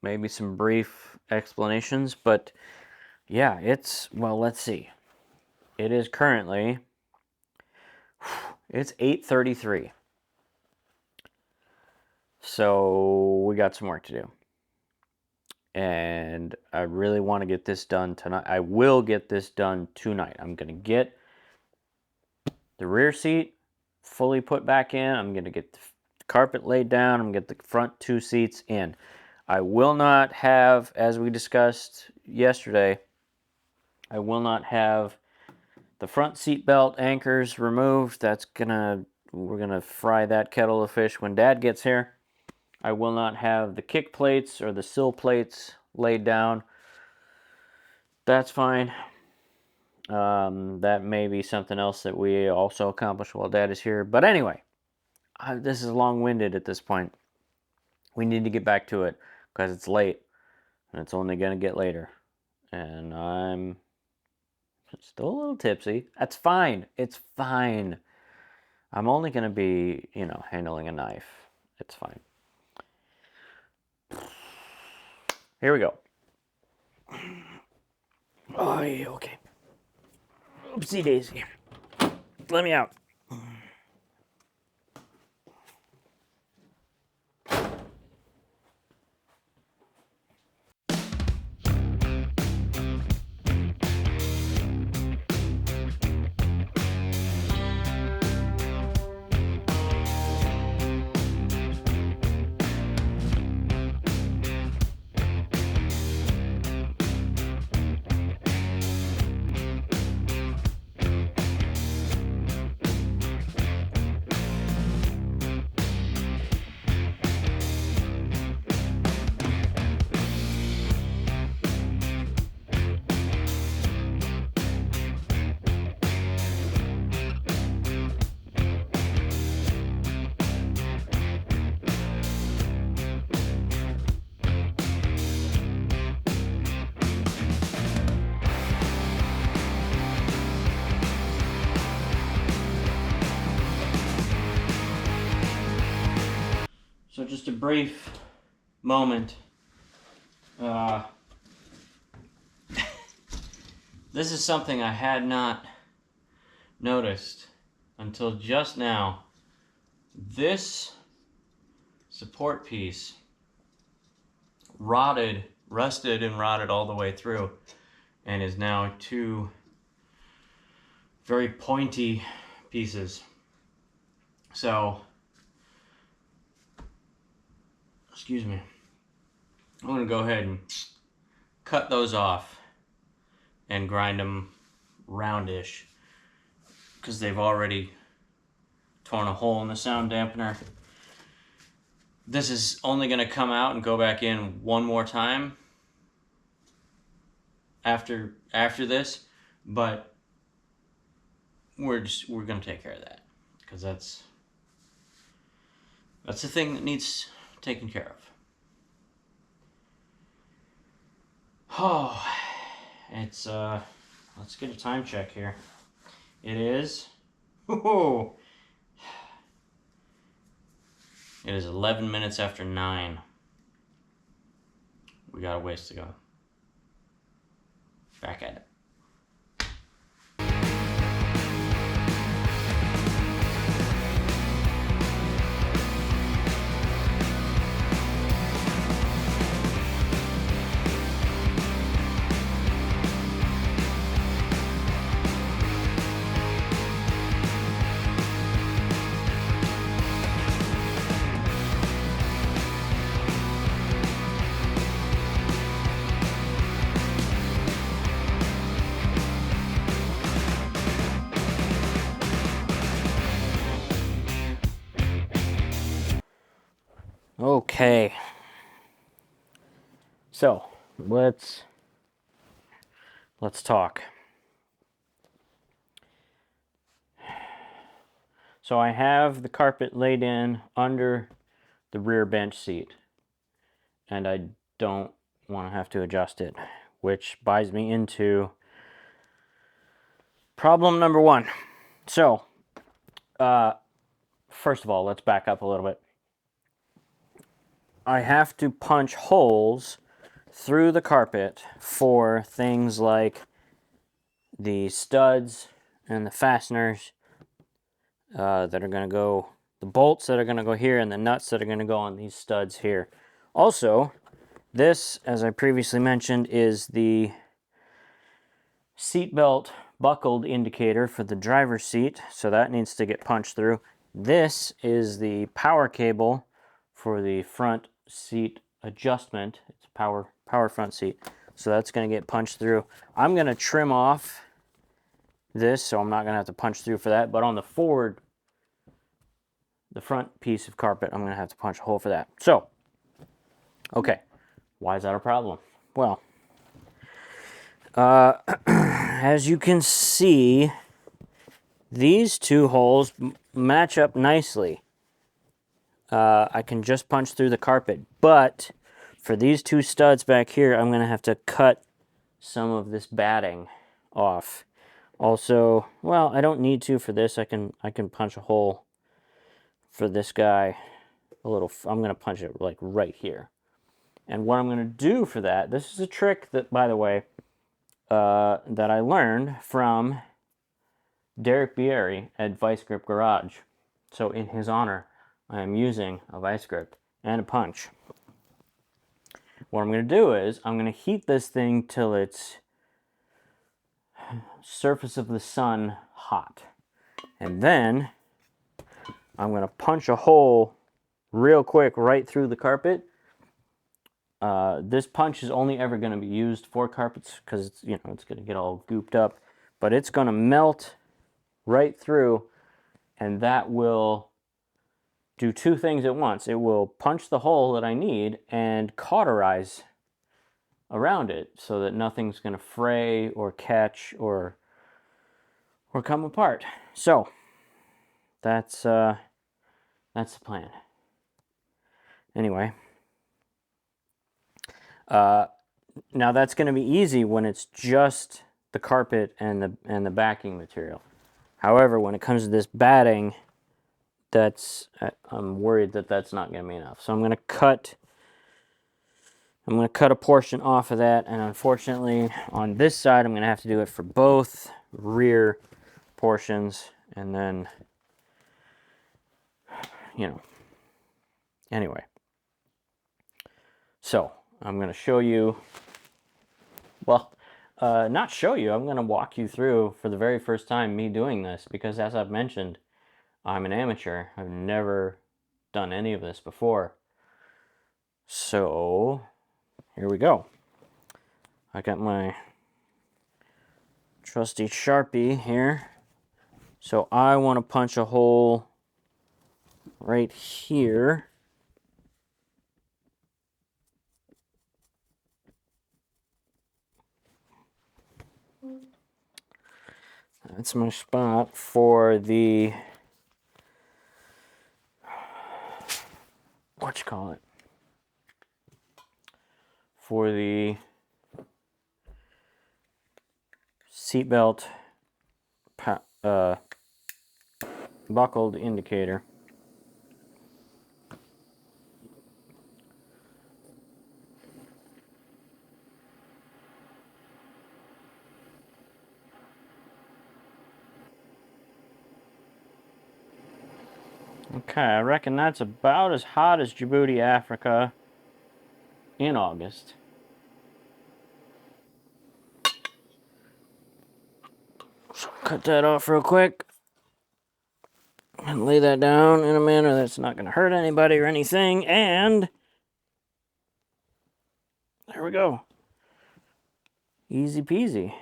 maybe some brief explanations. But yeah, let's see. It is currently it's 8:33, so we got some work to do. And I really want to get this done tonight. I will get this done tonight. I'm going to get the rear seat fully put back in. I'm going to get the carpet laid down. I'm going to get the front two seats in. I will not have, as we discussed yesterday, I will not have the front seat belt anchors removed. We're going to fry that kettle of fish when Dad gets here. I will not have the kick plates or the sill plates laid down. That's fine. That may be something else that we also accomplish while Dad is here. But anyway, this is long-winded at this point. We need to get back to it because it's late and it's only going to get later. And I'm still a little tipsy. That's fine. It's fine. I'm only going to be, handling a knife. It's fine. Here we go. Oh, yeah, okay. Oopsie daisy. Let me out. So just a brief moment. This is something I had not noticed until just now. This support piece rusted and rotted all the way through, and is now two very pointy pieces. So, excuse me, I'm going to go ahead and cut those off and grind them roundish, because they've already torn a hole in the sound dampener. This is only going to come out and go back in one more time after this, but we're going to take care of that, because that's the thing that needs taken care of. Oh, it's let's get a time check here. It is it is 11 minutes after 9. We got a ways to go. Back at it. Okay, so let's talk. So I have the carpet laid in under the rear bench seat, and I don't want to have to adjust it, which buys me into problem number 1. So, first of all, let's back up a little bit. I have to punch holes through the carpet for things like the studs and the fasteners that are going to go, the bolts that are going to go here, and the nuts that are going to go on these studs here. Also, this, as I previously mentioned, is the seatbelt buckled indicator for the driver's seat, so that needs to get punched through. This is the power cable for the front seat adjustment. It's power front seat, so that's going to get punched through. I'm going to trim off this, so I'm not going to have to punch through for that, but on the front piece of carpet, I'm going to have to punch a hole for that. So, okay, why is that a problem? Well, as you can see, these two holes match up nicely. I can just punch through the carpet, but for these two studs back here, I'm going to have to cut some of this batting off. Also, well, I don't need to for this. I can punch a hole for this guy a little. I'm going to punch it like right here. And what I'm going to do for that, this is a trick that, by the way, that I learned from Derek Bieri at Vice Grip Garage. So in his honor, I am using a vice grip and a punch. What I'm going to do is I'm going to heat this thing till it's surface of the sun hot. And then I'm going to punch a hole real quick right through the carpet. This punch is only ever going to be used for carpets because it's, it's going to get all gooped up. But it's going to melt right through, and that will do two things at once. It will punch the hole that I need and cauterize around it so that nothing's going to fray or catch or come apart. So that's the plan. Anyway, now that's going to be easy when it's just the carpet and the backing material. However, when it comes to this batting, I'm worried that that's not going to be enough. So I'm going to cut a portion off of that, and unfortunately on this side I'm going to have to do it for both rear portions, and then anyway. So I'm going to show you, not show you, I'm going to walk you through for the very first time me doing this, because as I've mentioned, I'm an amateur. I've never done any of this before. So here we go. I got my trusty Sharpie here. So I want to punch a hole right here. That's my spot for the, for the seatbelt buckled indicator. Okay, I reckon that's about as hot as Djibouti, Africa in August. So cut that off real quick and lay that down in a manner that's not going to hurt anybody or anything, and there we go. Easy peasy.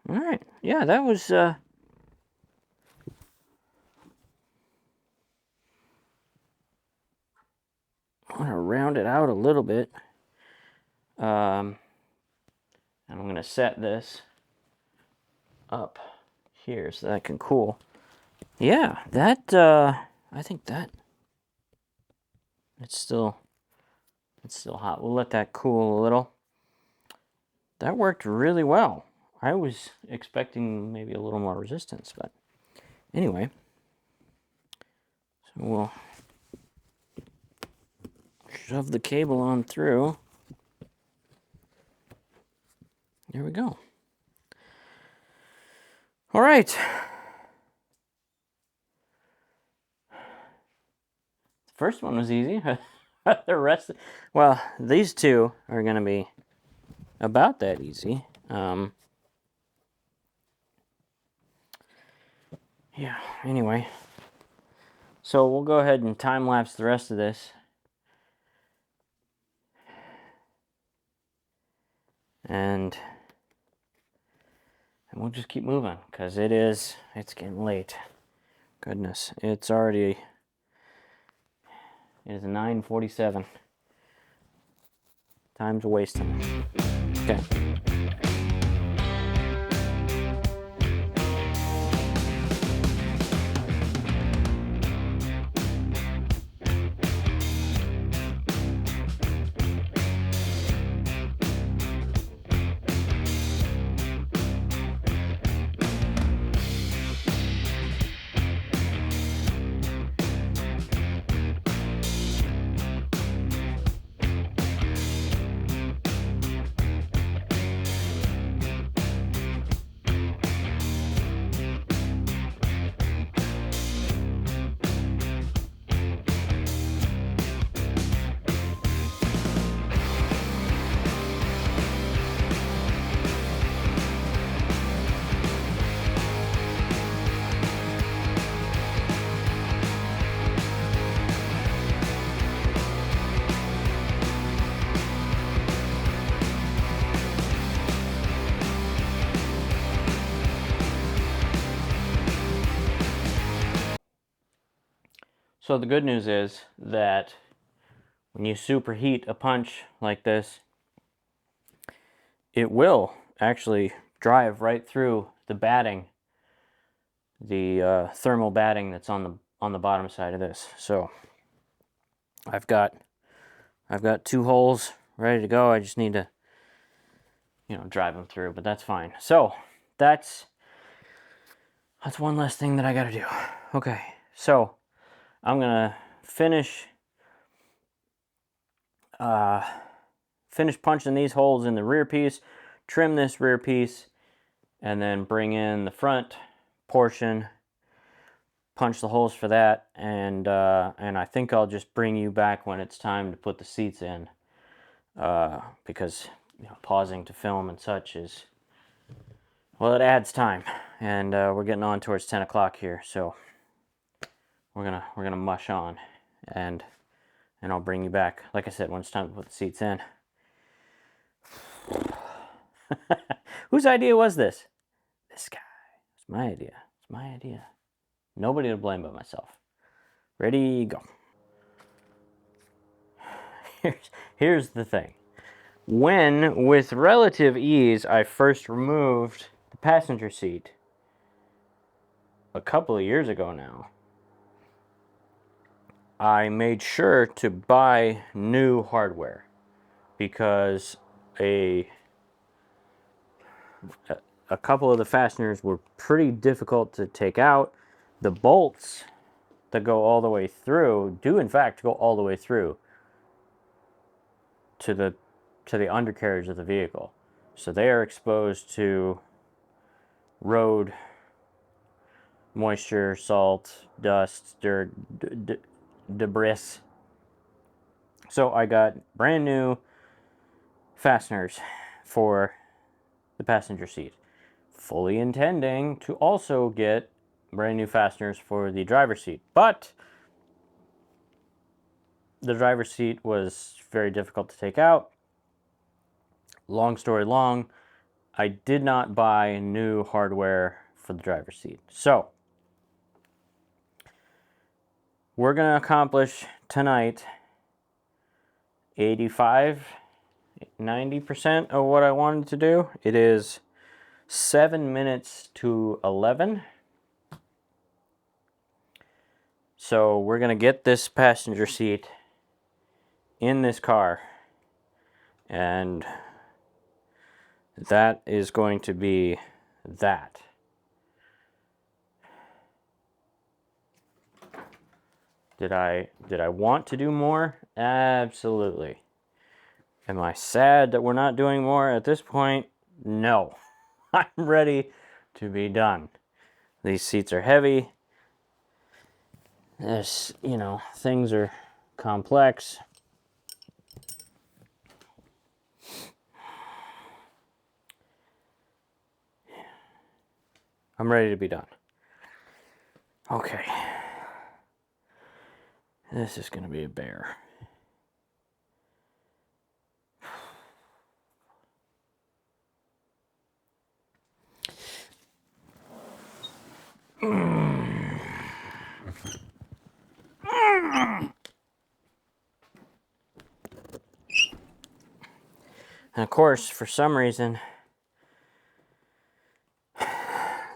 All right, yeah, that was I'm going to round it out a little bit. And I'm going to set this up here so that can cool. Yeah, that, I think that, it's still hot. We'll let that cool a little. That worked really well. I was expecting maybe a little more resistance, but anyway. So we'll shove the cable on through. There we go. All right. The first one was easy. The rest, well, these two are going to be about that easy. Yeah, anyway. So we'll go ahead and time-lapse the rest of this. And we'll just keep moving, because it's getting late. Goodness, it is 9:47. Time's wasting. Okay. So the good news is that when you superheat a punch like this, it will actually drive right through the batting, the thermal batting that's on the bottom side of this. So I've got 2 holes ready to go. I just need to, drive them through, but that's fine. So that's one less thing that I got to do. Okay, so I'm gonna finish punching these holes in the rear piece, trim this rear piece, and then bring in the front portion, punch the holes for that, and I think I'll just bring you back when it's time to put the seats in, because pausing to film and such is, well, it adds time, and we're getting on towards 10 o'clock here, so we're gonna mush on, and I'll bring you back, like I said, when it's time to put the seats in. Whose idea was this? This guy. It's my idea. It's my idea. Nobody to blame but myself. Ready, go. Here's the thing. When, with relative ease, I first removed the passenger seat a couple of years ago now, I made sure to buy new hardware because a couple of the fasteners were pretty difficult to take out. The bolts that go all the way through do in fact go all the way through to the undercarriage of the vehicle. So they are exposed to road, moisture, salt, dust, dirt, debris. So I got brand new fasteners for the passenger seat, fully intending to also get brand new fasteners for the driver's seat. But the driver's seat was very difficult to take out. Long story long, I did not buy new hardware for the driver's seat. So we're going to accomplish tonight 85-90% of what I wanted to do. It is 7 minutes to 11. So we're going to get this passenger seat in this car, and that is going to be that. Did I want to do more? Absolutely. Am I sad that we're not doing more at this point? No. I'm ready to be done. These seats are heavy. This, things are complex. I'm ready to be done. Okay. This is going to be a bear. And of course, for some reason,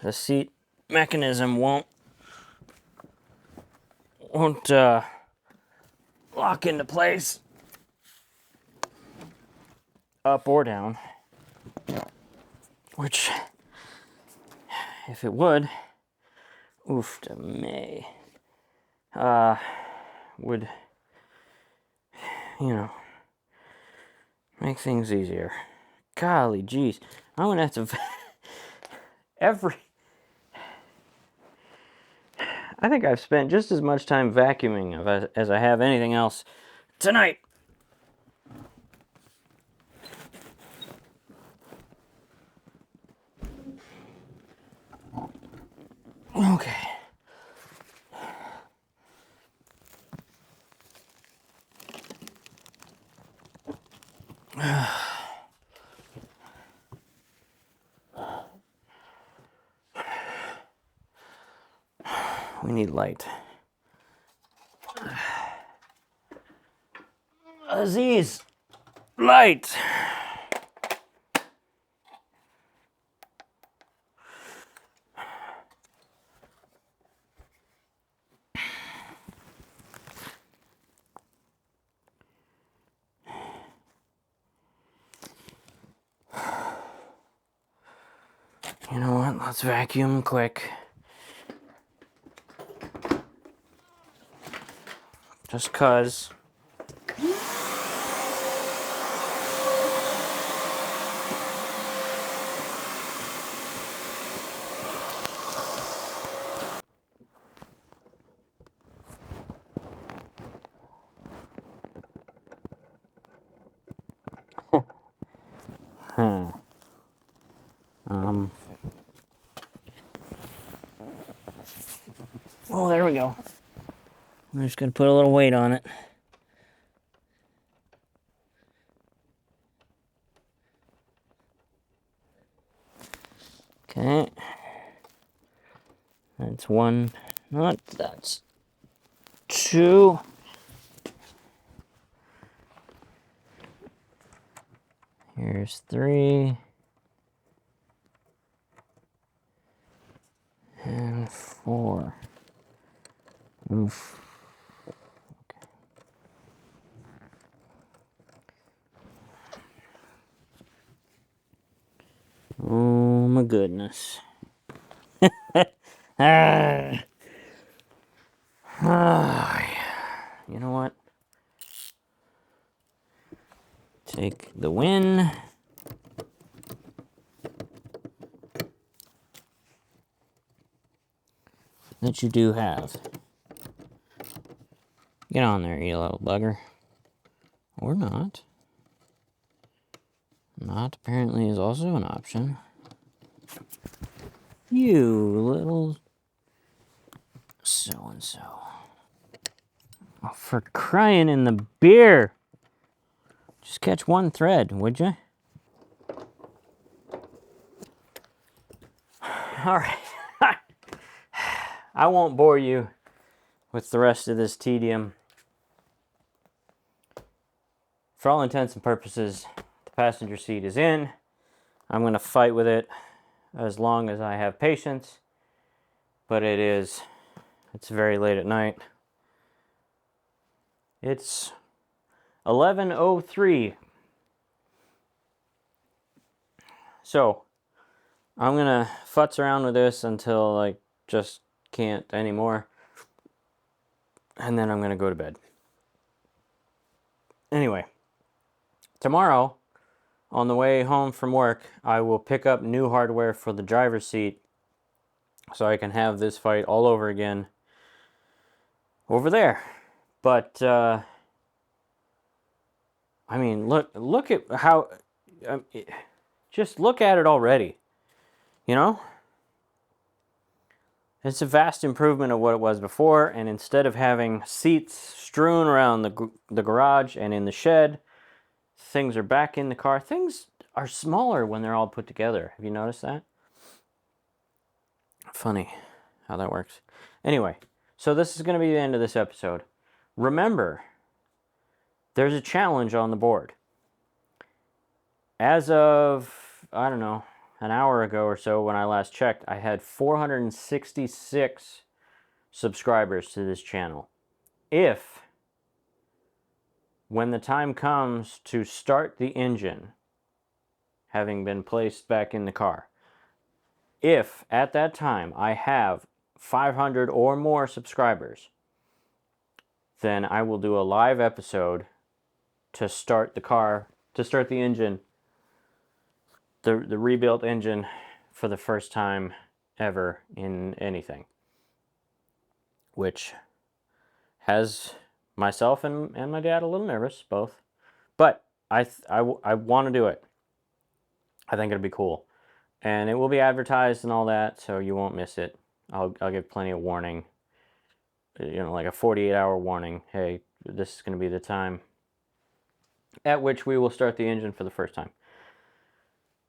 the seat mechanism won't lock into place, up or down, which, if it would, oof to me, would, make things easier. Golly geez, I'm gonna have to I think I've spent just as much time vacuuming as I have anything else tonight. Okay. We need light. Aziz, light. You know what? Let's vacuum quick. Just 'cause. Oh, there we go. I'm just gonna put a little weight on it. Okay. That's one. Not that's two. Here's three. And four. Oof. Okay. Oh my goodness. You know what? Take the win. That you do have. Get on there, you little bugger. Or not. Not apparently is also an option. You little so-and-so. Oh, for crying in the beer. Just catch one thread, would you? All right. I won't bore you with the rest of this tedium. For all intents and purposes, the passenger seat is in. I'm going to fight with it as long as I have patience. But it's very late at night. It's 11:03. So, I'm going to futz around with this until I just can't anymore. And then I'm going to go to bed. Anyway, tomorrow, on the way home from work, I will pick up new hardware for the driver's seat so I can have this fight all over again over there. But, I mean, look at how, just look at it already, you know? It's a vast improvement of what it was before, and instead of having seats strewn around the garage and in the shed, things are back in the car. Things are smaller when they're all put together. Have you noticed that? Funny how that works. Anyway, so this is going to be the end of this episode. Remember, there's a challenge on the board. As of, I don't know, an hour ago or so when I last checked, I had 466 subscribers to this channel. If, when the time comes to start the engine, having been placed back in the car, if at that time I have 500 or more subscribers, then I will do a live episode to start the car, to start the engine, the rebuilt engine for the first time ever in anything, which has myself and my dad a little nervous, both. But I want to do it. I think it'll be cool. And it will be advertised and all that, so you won't miss it. I'll give plenty of warning. You know, like a 48-hour warning. Hey, this is going to be the time at which we will start the engine for the first time.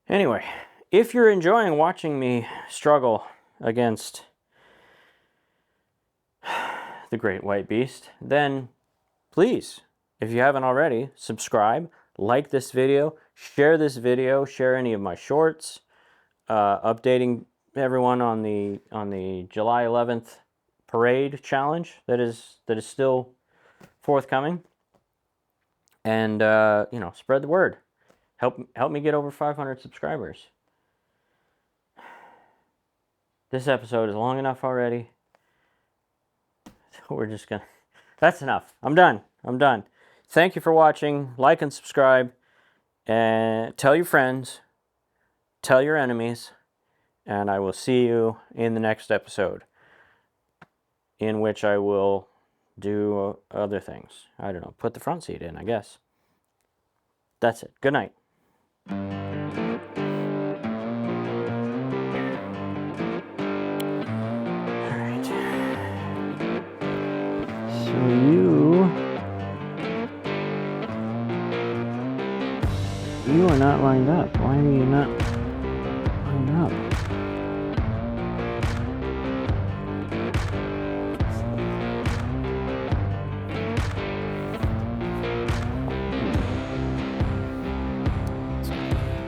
Anyway, if you're enjoying watching me struggle against the Great White Beast, then please, if you haven't already, subscribe, like this video, share this video, share any of my shorts, updating everyone on the July 11th parade challenge that is still forthcoming. And you know, spread the word. Help me get over 500 subscribers. This episode is long enough already. We're just gonna... That's enough. I'm done. Thank you for watching. Like and subscribe. And tell your friends. Tell your enemies. And I will see you in the next episode, in which I will do other things. I don't know. Put the front seat in, I guess. That's it. Good night. All right. So you are not lined up. Why are you not?